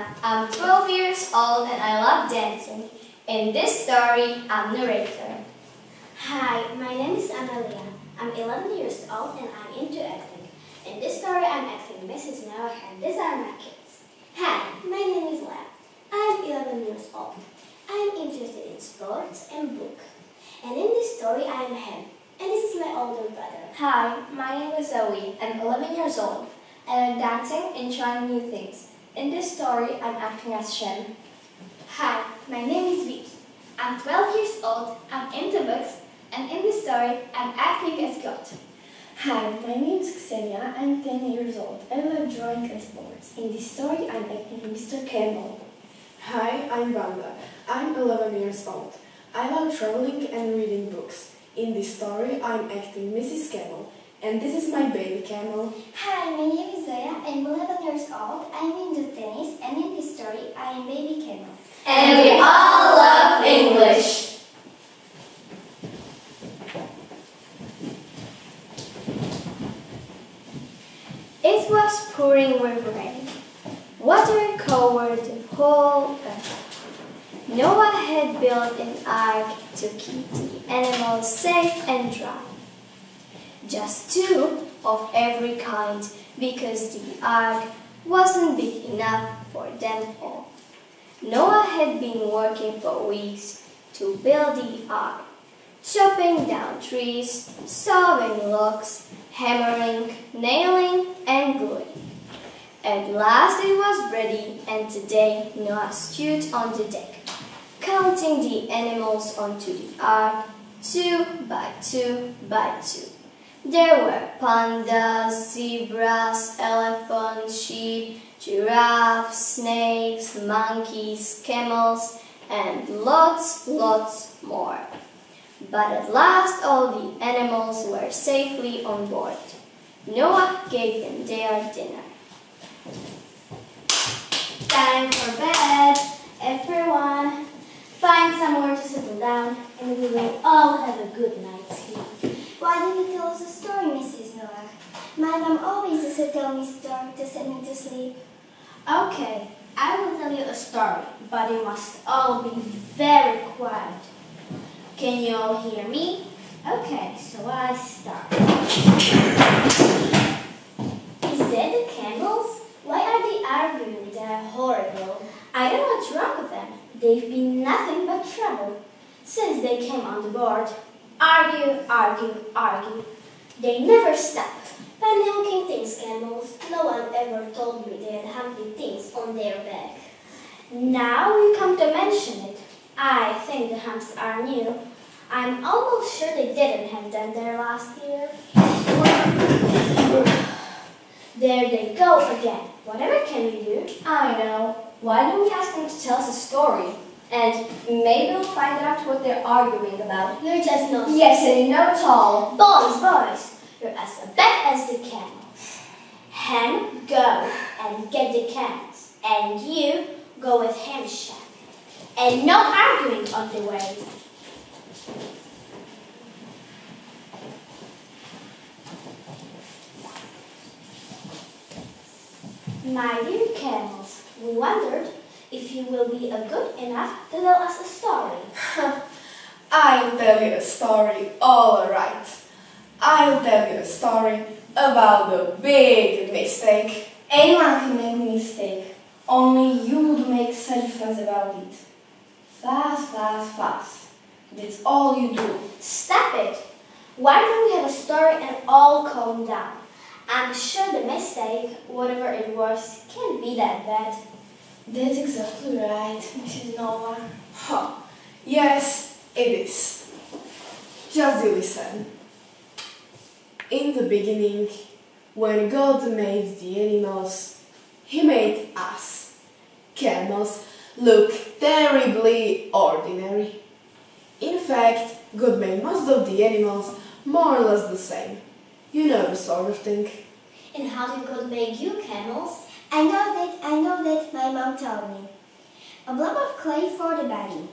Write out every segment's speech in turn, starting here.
Vanda. I'm 12 years old and I love dancing. In this story, I'm narrator. Hi, my name is Amélia. I'm 11 years old and I'm into acting. In this story, I'm acting Mrs. Noah and these are my kids. Hi, my name is Zoya. I'm 11 years old. I'm interested in sports and books. And in this story, I am Hem. And this is my older brother. Hi, my name is Zoe. I'm 11 years old. I like dancing and trying new things. In this story, I'm acting as Shem. Hi, my name is Vicky. I'm 12 years old. I'm into books. And in this story, I'm acting as God. Hi, my name is Xénia. I'm 10 years old. I love drawing and sports. In this story, I'm acting Mr. Camel. Hi, I'm Vanda. I'm 11 years old. I love traveling and reading books. In this story, I'm acting Mrs. Camel. And this is my baby Camel. Hi, my name is Zoya. I'm 11 years old. I'm into tennis. And in this story, I am baby Camel. And we all love English. It was pouring with rain. Water covered the whole earth. Noah had built an ark to keep the animals safe and dry. Just two of every kind, because the ark wasn't big enough for them all. Noah had been working for weeks to build the ark, chopping down trees, sawing logs, hammering, nailing, and gluing. At last it was ready, and today Noah stood on the deck, counting the animals onto the ark, 2 by 2 by 2. There were pandas, zebras, elephants, sheep, giraffes, snakes, monkeys, camels, and lots more. But at last all the animals were safely on board. Noah gave them their dinner. Time for bed, everyone. Find somewhere to settle down and we will all have a good night's sleep. Why did you tell us a story, Mrs. Noah? My mom always used to tell me a story to send me to sleep. Okay, I will tell you a story, but you must all be very quiet. Can you all hear me? Okay, so I start. Is that the camels? Why are they arguing? They're horrible. I don't know what's wrong with them. They've been nothing but trouble since they came on the board. Argue, argue, argue. They never stop. Funny looking things, camels. No one ever told me they had humpy things on their back. Now you come to mention it. I think the humps are new. I'm almost sure they didn't have them there last year. There they go again. Whatever can we do? I know. Why don't we ask them to tell us a story? And maybe we'll find out what they're arguing about. You're just no. Yes, and you know it all. Boys, you're as bad as the camels. Ham, go and get the camels. And you go with Ham, Shem. And no arguing on the way. My dear camels, we wondered if you will be good enough to tell us a story. I'll tell you a story, all right. I'll tell you a story about the big mistake. Anyone can make a mistake. Only you would make such a fuss about it. Fast, fast, fast. That's all you do. Stop it! Why don't we have a story and all calm down? I'm sure the mistake, whatever it was, can't be that bad. That's exactly right, Mrs. Noah. Huh. Yes, it is. Just listen. In the beginning, when God made the animals, He made us. Camels look terribly ordinary. In fact, God made most of the animals more or less the same. You know the sort of thing. And how did God make you, camels? I know that, my mom told me. A blob of clay for the body,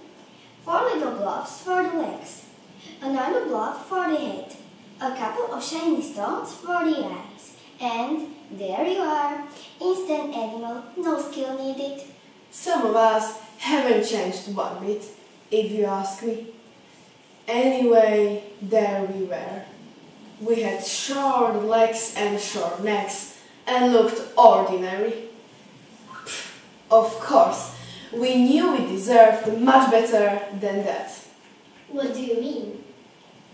4 little blobs for the legs, another blob for the head, a couple of shiny stones for the eyes, and there you are, instant animal, no skill needed. Some of us haven't changed one bit, if you ask me. Anyway, there we were. We had short legs and short necks and looked ordinary. Of course, we knew we deserved much better than that. What do you mean?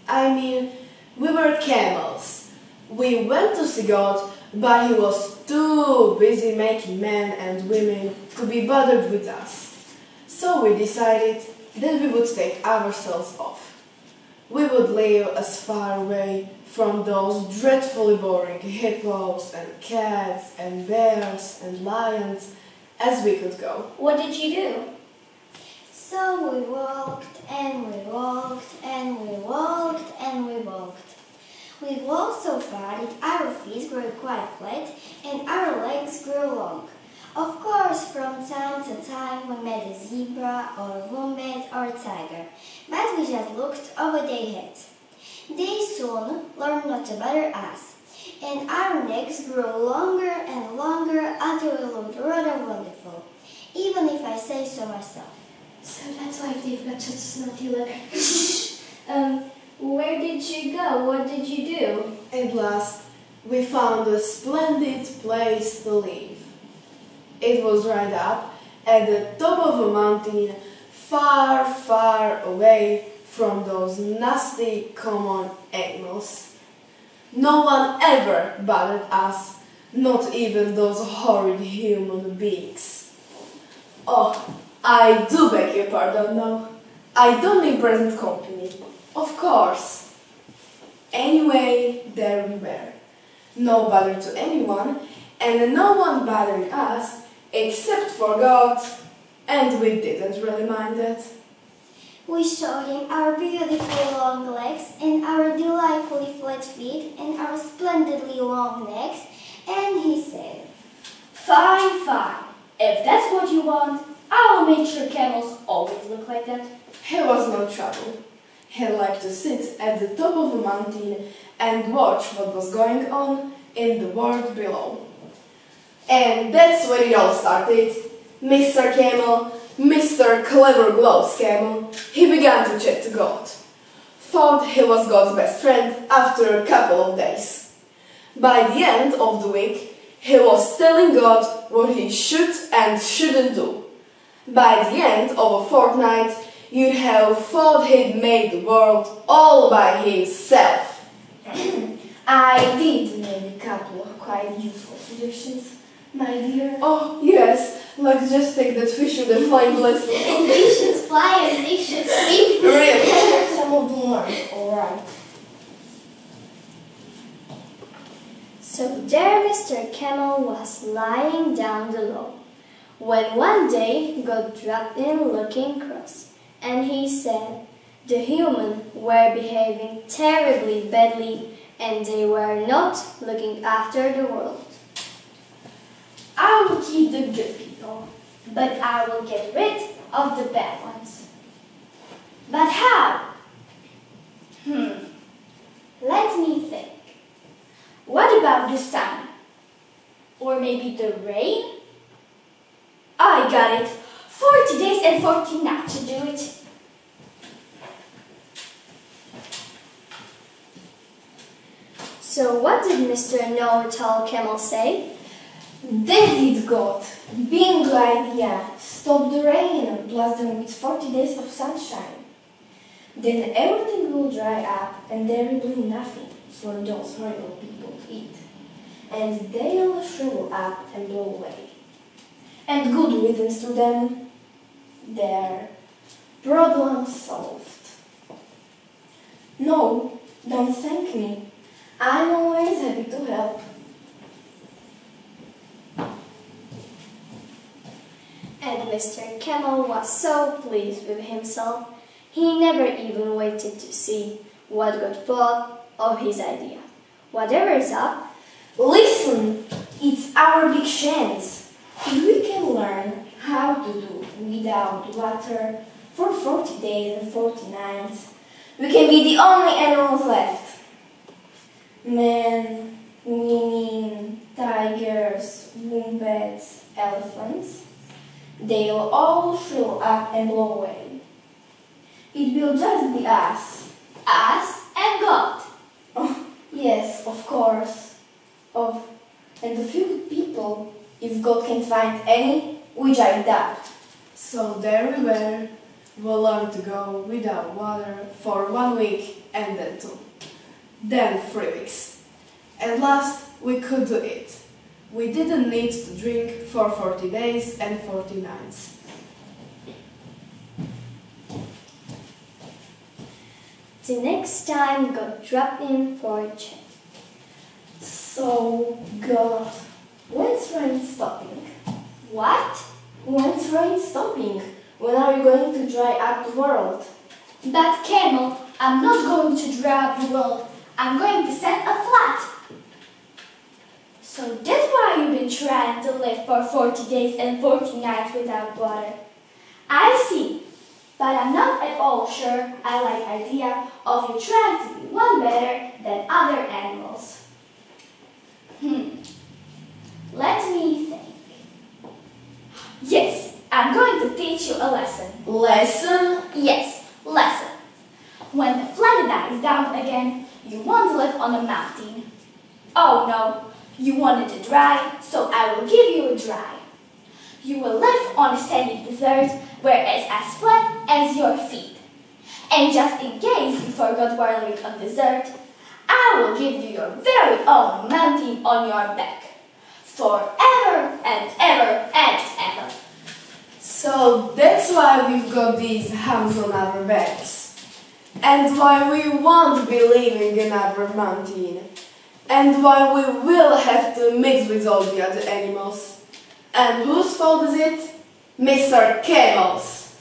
I mean, we were camels. We went to see God, but he was too busy making men and women to be bothered with us. So we decided that we would take ourselves off. We would live as far away from those dreadfully boring hippos and cats and bears and lions as we could go. What did you do? So we walked and we walked and we walked and we walked. We walked so far that our feet grew quite flat and our legs grew long. Of course, from time to time we met a zebra or a wombat or a tiger, but we just looked over their heads. They soon learned not to bother us, and our necks grew longer and longer until we looked rather wonderful, even if I say so myself. So that's why they've got such snotty legs. Where did you go? What did you do? At last, we found a splendid place to live. It was right up at the top of a mountain, far, far away from those nasty common animals. No one ever bothered us, not even those horrid human beings. Oh, I do beg your pardon, no. I don't mean present company. Of course. Anyway, there we were. No bother to anyone, and no one bothering us except for God, and we didn't really mind it. We showed him our beautifully long legs and our delightfully flat feet and our splendidly long necks, and he said, Fine, fine. If that's what you want, I will make sure camels always look like that. He was no trouble. He liked to sit at the top of a mountain and watch what was going on in the world below. And that's where it all started. Mr. Camel, Mr. Clever Gloves Camel, he began to chat to God. Thought he was God's best friend after a couple of days. By the end of the week, he was telling God what he should and shouldn't do. By the end of a fortnight, you'd have thought he'd made the world all by himself. I did make a couple of quite useful suggestions, my dear. Oh, yes, let's just take that we should have flying lessons. And we should fly and they should sleep. Really? Some of them learned, alright. So there Mr. Camel was lying down below, when one day God dropped in looking cross, and he said the humans were behaving terribly badly and they were not looking after the world. I will keep the good people, but I will get rid of the bad ones. But how? Let me think. What about the sun? Or maybe the rain? I got it. 40 days and 40 nights to do it. So what did Mr. Know-it-all Camel say? That did God. Being good idea, stop the rain and blast them with 40 days of sunshine. Then everything will dry up and there will be nothing for those horrible people to eat. And they'll shrivel up and blow away. And good riddance to them. Their problem solved. No, don't thank me. I'm always happy to help. And Mr. Camel was so pleased with himself, he never even waited to see what God thought of his idea. Whatever is up, Listen, it's our big chance. If we can learn how to do without water for 40 days and 40 nights, we can be the only animals left. Men, women, tigers, wombats, elephants. they'll all shrivel up and blow away. It will just be us. Us and God. Oh, yes, of course. And a few people, if God can find any, which I doubt. So there we were. We learned to go without water for 1 week and then 2. Then 3 weeks. At last we could do it. We didn't need to drink for 40 days and 40 nights. The next time God dropped in for a chat. So, God, when's rain stopping? What? When's rain stopping? When are you going to dry up the world? But Camel, I'm not going to dry up the world. I'm going to send a flood. So that's why you've been trying to live for 40 days and 40 nights without water. I see. But I'm not at all sure I like the idea of you trying to be one better than other animals. Let me think. Yes, I'm going to teach you a lesson. Lesson? Yes, lesson. When the flood dies down again, you won't live on a mountain. Oh no, you wanted a dry, so I will give you a dry. You will live on a sandy desert where it's as flat as your feet. And just in case you forgot where living on desert, I will give you your very own mountain on your back. Forever and ever and ever. So that's why we've got these humps on our backs. And why we won't be living in our mountain. And why we will have to mix with all the other animals. And whose fault is it? Mr. Camel's.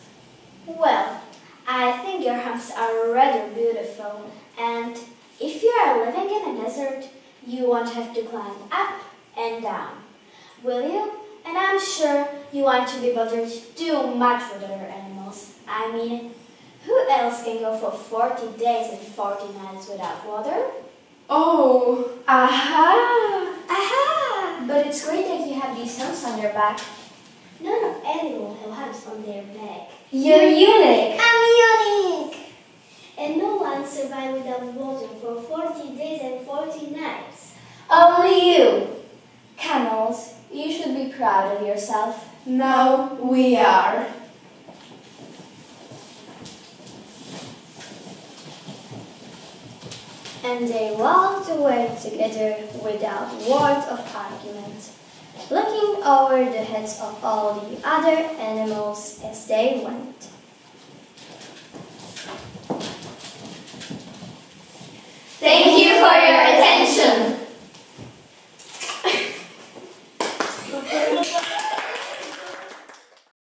Well, I think your humps are rather beautiful, and if you are living in a desert, you won't have to climb up and down, will you? And I'm sure you won't be bothered too much with other animals. I mean, who else can go for 40 days and 40 nights without water? Oh, Aha! Aha! But it's great that you have these humps on your back. None of animals have humps on their back. You're unique! I'm unique! And no one survived without water for 40 days and 40 nights. Only you! Camels, you should be proud of yourself. now we are. And they walked away together without word of argument, looking over the heads of all the other animals as they went. Thank